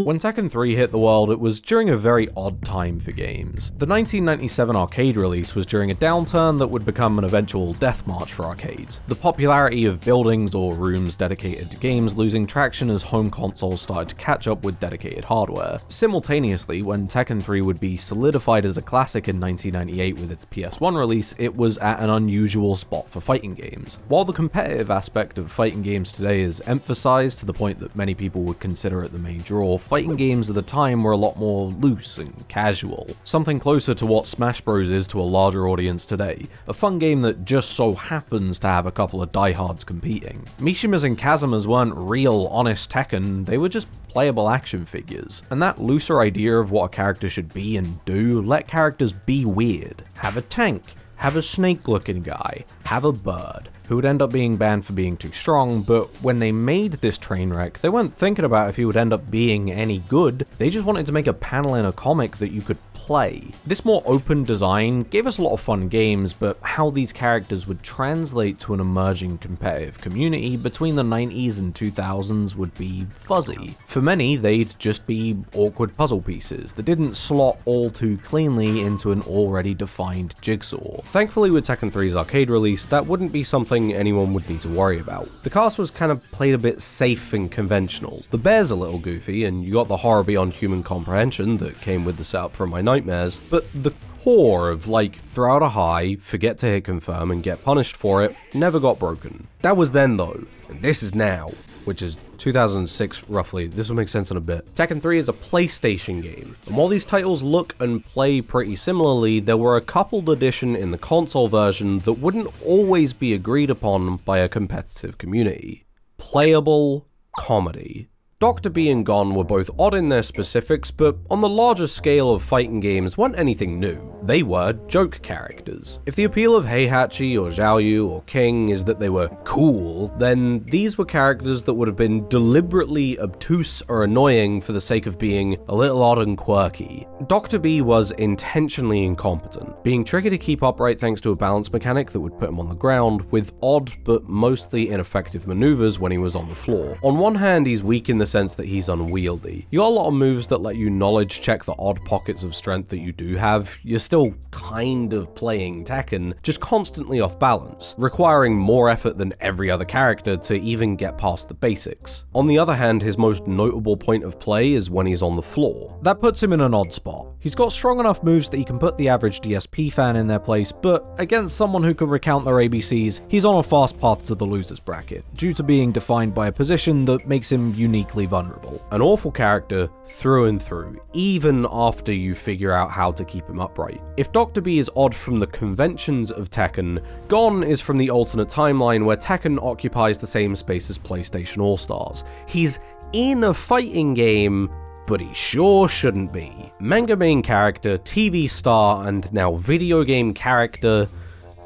When Tekken 3 hit the world, it was during a very odd time for games. The 1997 arcade release was during a downturn that would become an eventual death march for arcades. The popularity of buildings or rooms dedicated to games losing traction as home consoles started to catch up with dedicated hardware. Simultaneously, when Tekken 3 would be solidified as a classic in 1998 with its PS1 release, it was at an unusual spot for fighting games. While the competitive aspect of fighting games today is emphasized to the point that many people would consider it the main draw, fighting games at the time were a lot more loose and casual. Something closer to what Smash Bros is to a larger audience today. A fun game that just so happens to have a couple of diehards competing. Mishimas and Kazumas weren't real, honest Tekken, they were just playable action figures. And that looser idea of what a character should be and do let characters be weird. Have a tank, have a snake-looking guy, have a bird, who would end up being banned for being too strong, but when they made this train wreck, they weren't thinking about if he would end up being any good, they just wanted to make a panel in a comic that you could play. This more open design gave us a lot of fun games, but how these characters would translate to an emerging competitive community between the 90s and 2000s would be fuzzy. For many, they'd just be awkward puzzle pieces that didn't slot all too cleanly into an already defined jigsaw. Thankfully, with Tekken 3's arcade release, that wouldn't be something anyone would need to worry about. The cast was kind of played a bit safe and conventional. The bear's a little goofy, and you got the horror beyond human comprehension that came with the setup from My Nightmares, but the core of, like, throw out a high, forget to hit confirm, and get punished for it never got broken. That was then though, and this is now, which is 2006 roughly. This will make sense in a bit. Tekken 3 is a PlayStation game, and while these titles look and play pretty similarly, there were a coupled edition in the console version that wouldn't always be agreed upon by a competitive community. Playable comedy. Dr. B and Gon were both odd in their specifics, but on the larger scale of fighting games weren't anything new. They were joke characters. If the appeal of Heihachi or Xiaoyu or King is that they were cool, then these were characters that would have been deliberately obtuse or annoying for the sake of being a little odd and quirky. Dr. B was intentionally incompetent, being tricky to keep upright thanks to a balance mechanic that would put him on the ground, with odd but mostly ineffective maneuvers when he was on the floor. On one hand, he's weak in the sense that he's unwieldy. You got a lot of moves that let you knowledge check the odd pockets of strength that you do have. You're still kind of playing Tekken, just constantly off balance, requiring more effort than every other character to even get past the basics. On the other hand, his most notable point of play is when he's on the floor. That puts him in an odd spot. He's got strong enough moves that he can put the average DSP fan in their place, but against someone who can recount their ABCs, he's on a fast path to the loser's bracket, due to being defined by a position that makes him uniquely vulnerable. An awful character through and through, even after you figure out how to keep him upright. If Dr. B is odd from the conventions of Tekken, Gon is from the alternate timeline where Tekken occupies the same space as PlayStation All-Stars. He's in a fighting game, but he sure shouldn't be. Manga main character, TV star, and now video game character.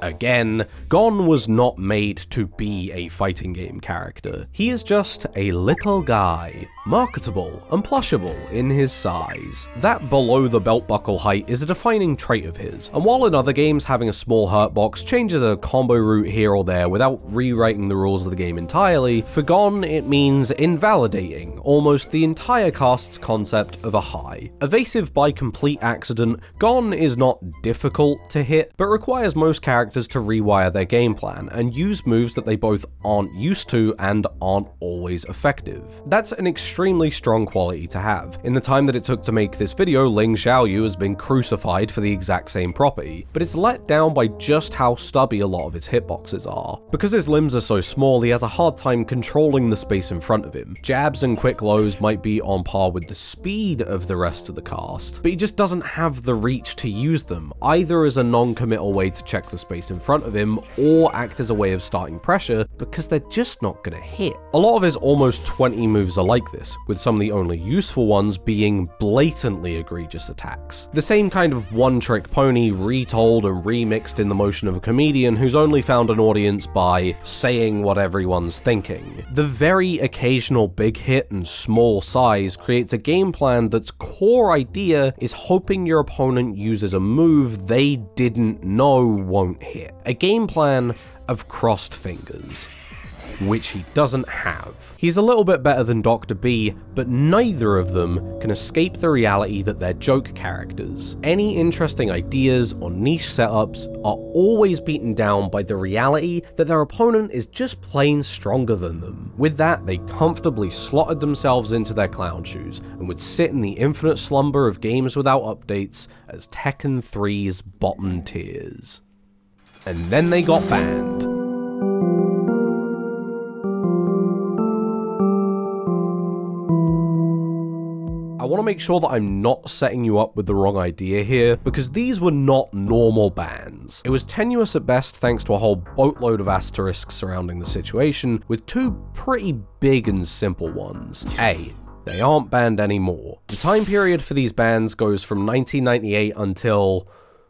Again, Gon was not made to be a fighting game character. He is just a little guy, marketable and plushable in his size. That below the belt buckle height is a defining trait of his, and while in other games having a small hurt box changes a combo route here or there without rewriting the rules of the game entirely, for Gon it means invalidating almost the entire cast's concept of a high. Evasive by complete accident, Gon is not difficult to hit, but requires most characters to rewire their game plan and use moves that they both aren't used to and aren't always effective. That's an extremely strong quality to have. In the time that it took to make this video, Ling Xiaoyu has been crucified for the exact same property, but it's let down by just how stubby a lot of his hitboxes are. Because his limbs are so small, he has a hard time controlling the space in front of him. Jabs and quick lows might be on par with the speed of the rest of the cast, but he just doesn't have the reach to use them, either as a non-committal way to check the space in front of him or act as a way of starting pressure, because they're just not gonna hit. A lot of his almost 20 moves are like this, with some of the only useful ones being blatantly egregious attacks. The same kind of one-trick pony retold and remixed in the motion of a comedian who's only found an audience by saying what everyone's thinking. The very occasional big hit and small size creates a game plan that's core idea is hoping your opponent uses a move they didn't know won't hit. A game plan of crossed fingers. which he doesn't have. He's a little bit better than Dr. B, but neither of them can escape the reality that they're joke characters. Any interesting ideas or niche setups are always beaten down by the reality that their opponent is just plain stronger than them. With that, they comfortably slotted themselves into their clown shoes and would sit in the infinite slumber of games without updates as Tekken 3's bottom tiers. And then they got banned. I want to make sure that I'm not setting you up with the wrong idea here, because these were not normal bans. It was tenuous at best thanks to a whole boatload of asterisks surrounding the situation, with two pretty big and simple ones. A, they aren't banned anymore. The time period for these bans goes from 1998 until...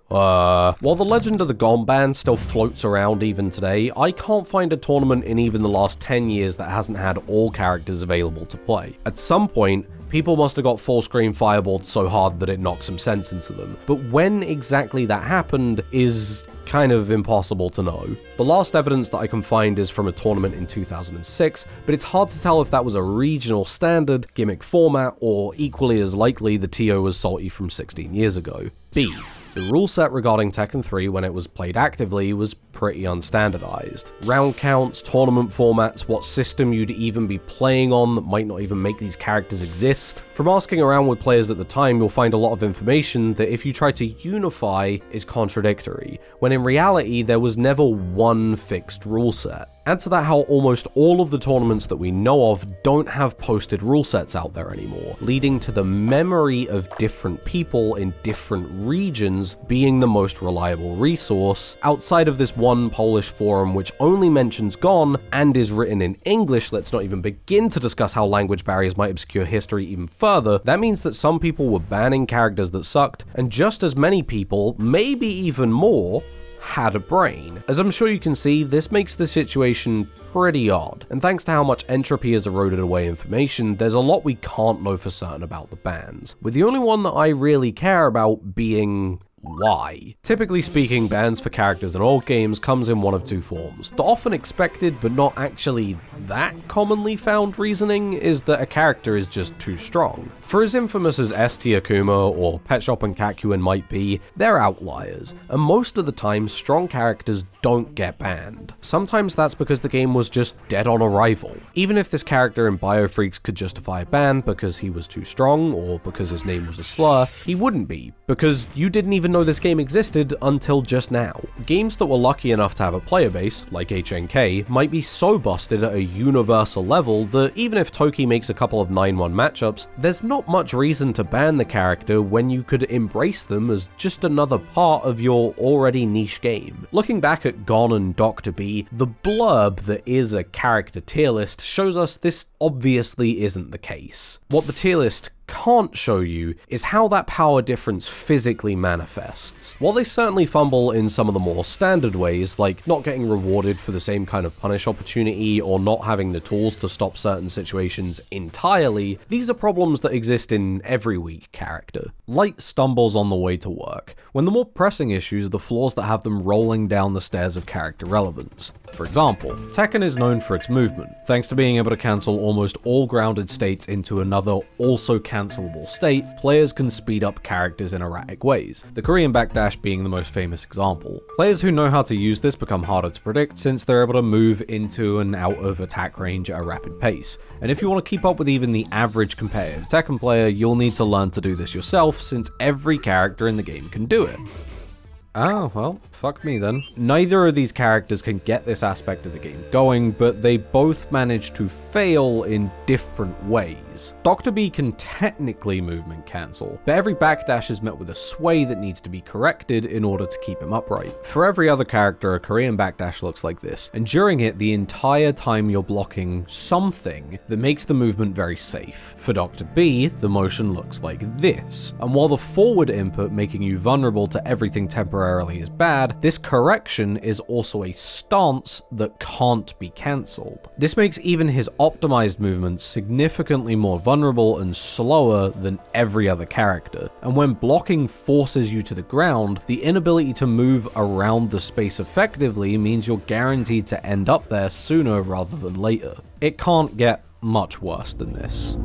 while the legend of the Gone ban still floats around even today, I can't find a tournament in even the last 10 years that hasn't had all characters available to play. At some point, people must have got full screen fireballed so hard that it knocked some sense into them. But when exactly that happened is kind of impossible to know. The last evidence that I can find is from a tournament in 2006, but it's hard to tell if that was a regional standard, gimmick format, or equally as likely the TO was salty from 16 years ago. B. The rule set regarding Tekken 3 when it was played actively was pretty unstandardized. Round counts, tournament formats, what system you'd even be playing on that might not even make these characters exist. From asking around with players at the time, you'll find a lot of information that if you try to unify is contradictory, when in reality there was never one fixed rule set. Add to that how almost all of the tournaments that we know of don't have posted rule sets out there anymore, leading to the memory of different people in different regions being the most reliable resource. Outside of this one Polish forum which only mentions Gone and is written in English, let's not even begin to discuss how language barriers might obscure history even further. That means that some people were banning characters that sucked, and just as many people, maybe even more, had a brain. As I'm sure you can see, this makes the situation pretty odd, and thanks to how much entropy has eroded away information, there's a lot we can't know for certain about the bans, with the only one that I really care about being why. Typically speaking, bans for characters in old games comes in one of two forms. The often expected but not actually that commonly found reasoning is that a character is just too strong. For as infamous as ST Akuma or Pet Shop and Kakyoin might be, they're outliers, and most of the time strong characters don't get banned. Sometimes that's because the game was just dead on arrival. Even if this character in Biofreaks could justify a ban because he was too strong or because his name was a slur, he wouldn't be, because you didn't even know this game existed until just now. Games that were lucky enough to have a player base, like HNK, might be so busted at a universal level that even if Toki makes a couple of 9-1 matchups, there's not much reason to ban the character when you could embrace them as just another part of your already niche game. Looking back at Gone and Dr. B, the blurb that is a character tier list shows us this obviously isn't the case. What the tier list can't show you is how that power difference physically manifests. While they certainly fumble in some of the more standard ways, like not getting rewarded for the same kind of punish opportunity or not having the tools to stop certain situations entirely, these are problems that exist in every weak character. Light stumbles on the way to work, when the more pressing issues are the flaws that have them rolling down the stairs of character relevance. For example, Tekken is known for its movement, thanks to being able to cancel almost all grounded states into another also cancelable state. Players can speed up characters in erratic ways, the Korean backdash being the most famous example. Players who know how to use this become harder to predict since they're able to move into and out of attack range at a rapid pace, and if you want to keep up with even the average competitive Tekken player, you'll need to learn to do this yourself since every character in the game can do it. Oh, well, fuck me then. Neither of these characters can get this aspect of the game going, but they both manage to fail in different ways. Dr. B can technically movement cancel, but every backdash is met with a sway that needs to be corrected in order to keep him upright. For every other character, a Korean backdash looks like this, and during it, the entire time you're blocking something that makes the movement very safe. For Dr. B, the motion looks like this, and while the forward input making you vulnerable to everything temporarily temporarily is bad, this correction is also a stance that can't be cancelled. This makes even his optimized movements significantly more vulnerable and slower than every other character, and when blocking forces you to the ground, the inability to move around the space effectively means you're guaranteed to end up there sooner rather than later. It can't get much worse than this.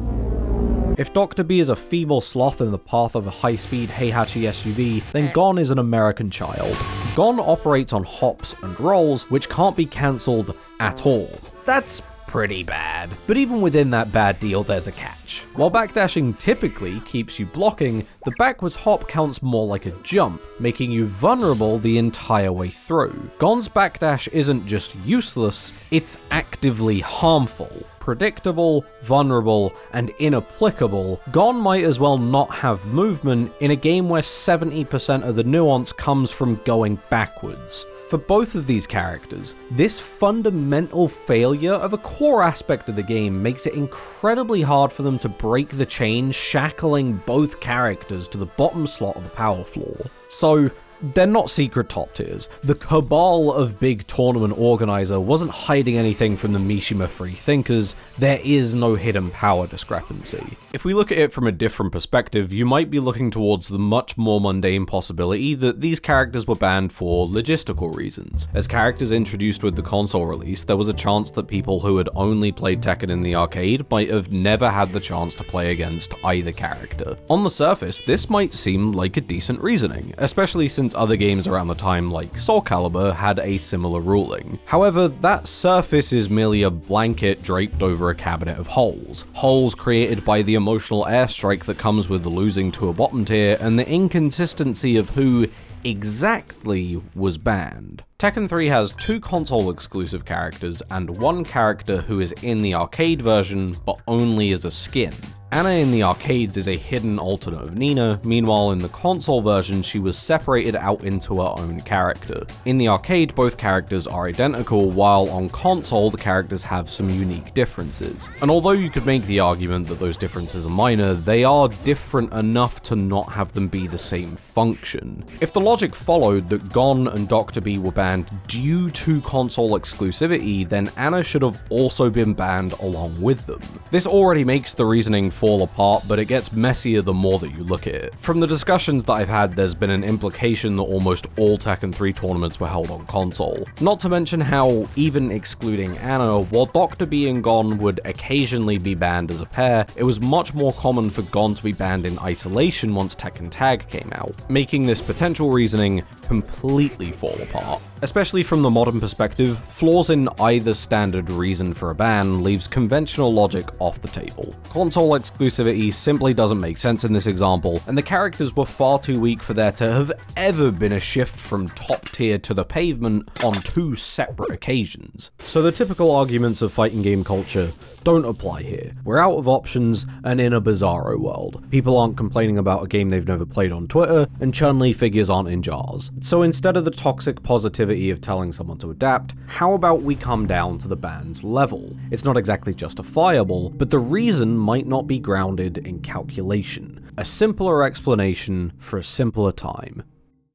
If Dr. B is a feeble sloth in the path of a high-speed Heihachi SUV, then Gon is an American child. Gon operates on hops and rolls, which can't be cancelled at all. That's pretty bad. But even within that bad deal, there's a catch. While backdashing typically keeps you blocking, the backwards hop counts more like a jump, making you vulnerable the entire way through. Gon's backdash isn't just useless, it's actively harmful. Predictable, vulnerable, and inapplicable, Gon might as well not have movement in a game where 70% of the nuance comes from going backwards. For both of these characters, this fundamental failure of a core aspect of the game makes it incredibly hard for them to break the chain shackling both characters to the bottom slot of the power floor. So, they're not secret top tiers. The cabal of big tournament organizer wasn't hiding anything from the Mishima free thinkers. There is no hidden power discrepancy. If we look at it from a different perspective, you might be looking towards the much more mundane possibility that these characters were banned for logistical reasons. As characters introduced with the console release, there was a chance that people who had only played Tekken in the arcade might have never had the chance to play against either character. On the surface, this might seem like a decent reasoning, especially since other games around the time like Soul Calibur had a similar ruling. However, that surface is merely a blanket draped over a cabinet of holes. Holes created by the emotional airstrike that comes with losing to a bottom tier and the inconsistency of who exactly was banned. Tekken 3 has 2 console exclusive characters and 1 character who is in the arcade version but only as a skin. Anna in the arcades is a hidden alternate of Nina, meanwhile in the console version she was separated out into her own character. In the arcade both characters are identical, while on console the characters have some unique differences. And although you could make the argument that those differences are minor, they are different enough to not have them be the same function. If the logic followed that Gon and Dr. B were banned due to console exclusivity, then Anna should have also been banned along with them. This already makes the reasoning fall apart, but it gets messier the more that you look at it. From the discussions that I've had, there's been an implication that almost all Tekken 3 tournaments were held on console. Not to mention how, even excluding Anna, while Dr. B and Gon would occasionally be banned as a pair, it was much more common for Gon to be banned in isolation once Tekken Tag came out, making this potential reasoning completely fall apart. Especially from the modern perspective, flaws in either standard reason for a ban leaves conventional logic off the table. Console exclusivity simply doesn't make sense in this example, and the characters were far too weak for there to have ever been a shift from top tier to the pavement on 2 separate occasions. So the typical arguments of fighting game culture don't apply here. We're out of options and in a bizarro world. People aren't complaining about a game they've never played on Twitter, and Chun-Li figures aren't in jars. So instead of the toxic positivity of telling someone to adapt, how about we come down to the ban's level? It's not exactly justifiable, but the reason might not be grounded in calculation. A simpler explanation for a simpler time.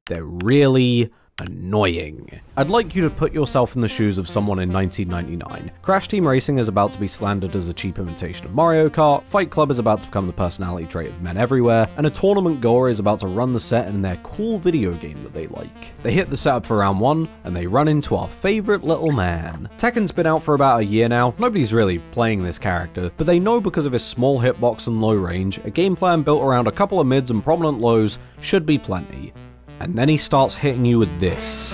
They're really annoying. I'd like you to put yourself in the shoes of someone in 1999. Crash Team Racing is about to be slandered as a cheap imitation of Mario Kart, Fight Club is about to become the personality trait of men everywhere, and a tournament goer is about to run the set in their cool video game that they like. They hit the setup for round 1, and they run into our favorite little man. Tekken's been out for about a year now, nobody's really playing this character, but they know because of his small hitbox and low range, a game plan built around a couple of mids and prominent lows should be plenty. And then he starts hitting you with this.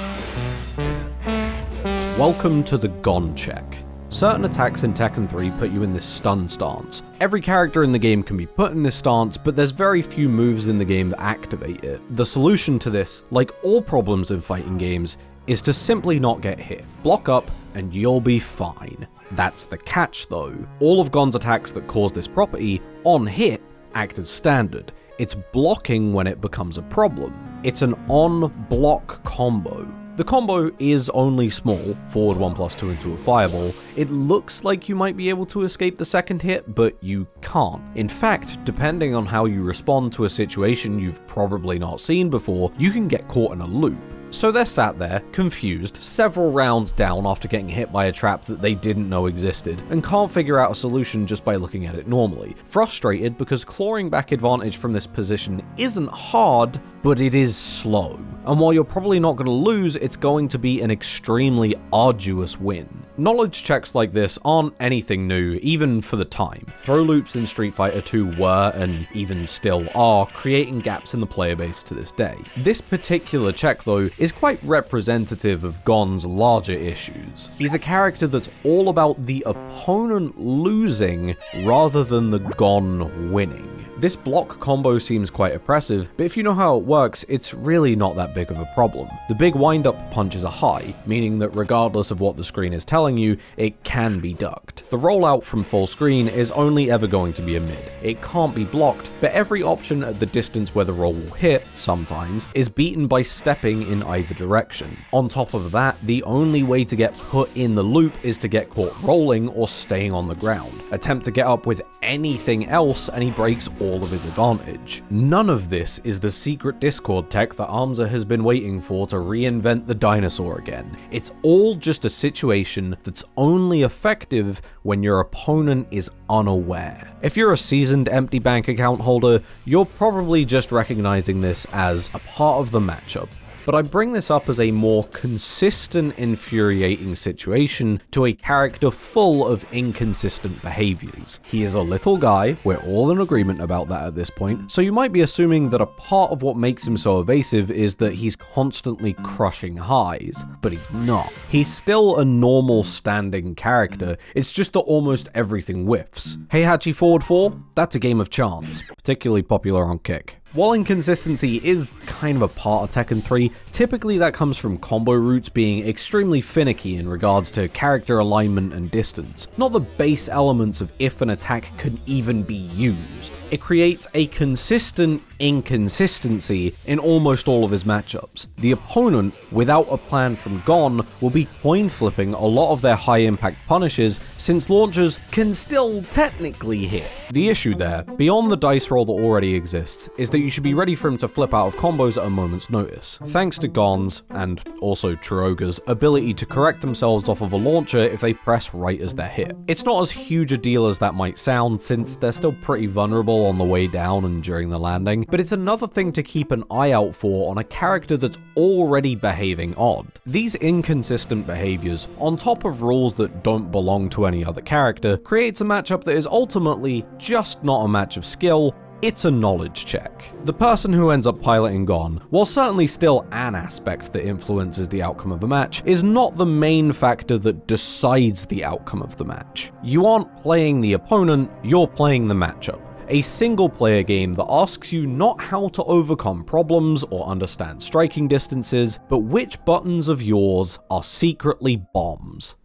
Welcome to the Gon check. Certain attacks in Tekken 3 put you in this stun stance. Every character in the game can be put in this stance, but there's very few moves in the game that activate it. The solution to this, like all problems in fighting games, is to simply not get hit. Block up and you'll be fine. That's the catch though. All of Gon's attacks that cause this property, on hit, act as standard. It's blocking when it becomes a problem. It's an on-block combo. The combo is only small, forward 1+2 into a fireball. It looks like you might be able to escape the second hit, but you can't. In fact, depending on how you respond to a situation you've probably not seen before, you can get caught in a loop. So they're sat there, confused, several rounds down after getting hit by a trap that they didn't know existed, and can't figure out a solution just by looking at it normally. Frustrated because clawing back advantage from this position isn't hard, but it is slow. And while you're probably not going to lose, it's going to be an extremely arduous win. Knowledge checks like this aren't anything new, even for the time. Throw loops in Street Fighter 2 were, and even still are, creating gaps in the player base to this day. This particular check, though, is quite representative of Gon's larger issues. He's a character that's all about the opponent losing rather than the Gon winning. This block combo seems quite oppressive, but if you know how it works, it's really not that big of a problem. The big wind-up punches are high, meaning that regardless of what the screen is telling you, it can be ducked. The rollout from full screen is only ever going to be a mid. It can't be blocked, but every option at the distance where the roll will hit, sometimes, is beaten by stepping in either direction. On top of that, the only way to get put in the loop is to get caught rolling or staying on the ground. Attempt to get up with anything else and he breaks all of his advantage. None of this is the secret Discord tech that Armza has been waiting for to reinvent the dinosaur again. It's all just a situation that's only effective when your opponent is unaware. If you're a seasoned empty bank account holder, you're probably just recognizing this as a part of the matchup. But I bring this up as a more consistent, infuriating situation to a character full of inconsistent behaviors. He is a little guy, we're all in agreement about that at this point, so you might be assuming that a part of what makes him so evasive is that he's constantly crushing highs, but he's not. He's still a normal standing character, it's just that almost everything whiffs. Heihachi forward 4? That's a game of chance, particularly popular on Kick. While inconsistency is kind of a part of Tekken 3, typically that comes from combo routes being extremely finicky in regards to character alignment and distance, not the base elements of if an attack could even be used. It creates a consistent inconsistency in almost all of his matchups. The opponent, without a plan from Gon, will be coin flipping a lot of their high impact punishes since launchers can still technically hit. The issue there, beyond the dice roll that already exists, is that you should be ready for him to flip out of combos at a moment's notice. Thanks to Gon's, and also Chiroga's, ability to correct themselves off of a launcher if they press right as they're hit. It's not as huge a deal as that might sound, since they're still pretty vulnerable on the way down and during the landing, but it's another thing to keep an eye out for on a character that's already behaving odd. These inconsistent behaviors, on top of rules that don't belong to any other character, creates a matchup that is ultimately just not a match of skill, it's a knowledge check. The person who ends up piloting Gon, while certainly still an aspect that influences the outcome of the match, is not the main factor that decides the outcome of the match. You aren't playing the opponent, you're playing the matchup. A single-player game that asks you not how to overcome problems or understand striking distances, but which buttons of yours are secretly bombs.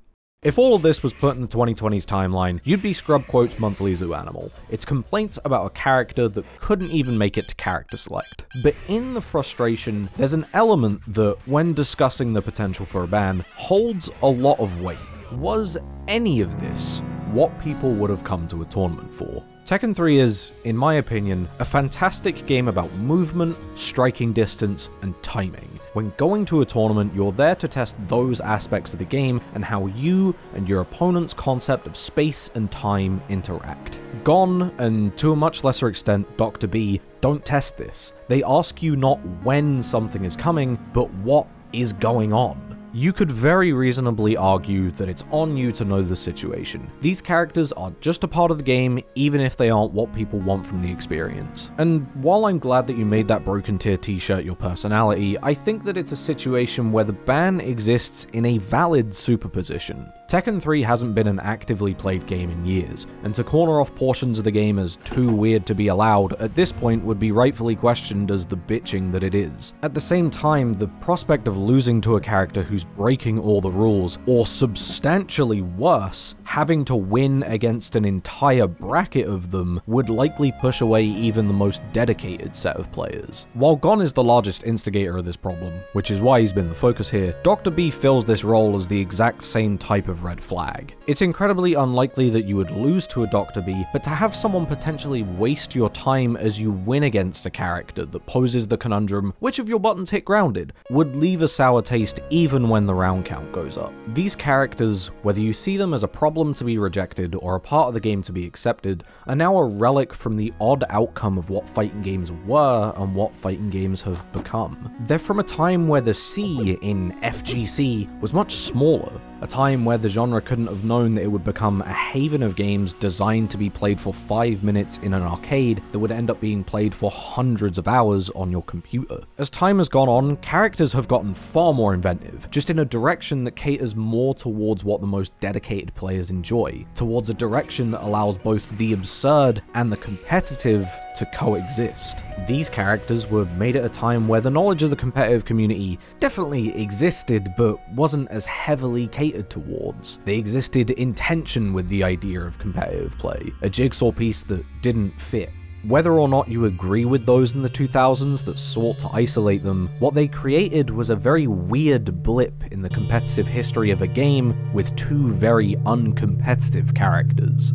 If all of this was put in the 2020s timeline, you'd be Scrub Quote's monthly zoo animal. It's complaints about a character that couldn't even make it to character select. But in the frustration, there's an element that, when discussing the potential for a ban, holds a lot of weight. Was any of this what people would have come to a tournament for? Tekken 3 is, in my opinion, a fantastic game about movement, striking distance, and timing. When going to a tournament, you're there to test those aspects of the game and how you and your opponent's concept of space and time interact. Gon, and to a much lesser extent Dr. B, don't test this. They ask you not when something is coming, but what is going on. You could very reasonably argue that it's on you to know the situation. These characters are just a part of the game, even if they aren't what people want from the experience. And while I'm glad that you made that Broken Tier t-shirt your personality, I think that it's a situation where the ban exists in a valid superposition. Tekken 3 hasn't been an actively played game in years, and to corner off portions of the game as too weird to be allowed at this point would be rightfully questioned as the bitching that it is. At the same time, the prospect of losing to a character who's breaking all the rules, or substantially worse, having to win against an entire bracket of them, would likely push away even the most dedicated set of players. While Gon is the largest instigator of this problem, which is why he's been the focus here, Dr. B fills this role as the exact same type of red flag. It's incredibly unlikely that you would lose to a Dr. B, but to have someone potentially waste your time as you win against a character that poses the conundrum, which of your buttons hit grounded, would leave a sour taste even when the round count goes up. These characters, whether you see them as a problem to be rejected or a part of the game to be accepted, are now a relic from the odd outcome of what fighting games were and what fighting games have become. They're from a time where the C in FGC was much smaller, a time where the genre couldn't have known that it would become a haven of games designed to be played for 5 minutes in an arcade that would end up being played for hundreds of hours on your computer. As time has gone on, characters have gotten far more inventive, just in a direction that caters more towards what the most dedicated players enjoy, towards a direction that allows both the absurd and the competitive to coexist. These characters were made at a time where the knowledge of the competitive community definitely existed, but wasn't as heavily catered towards. They existed in tension with the idea of competitive play, a jigsaw piece that didn't fit. Whether or not you agree with those in the 2000s that sought to isolate them, what they created was a very weird blip in the competitive history of a game with two very uncompetitive characters.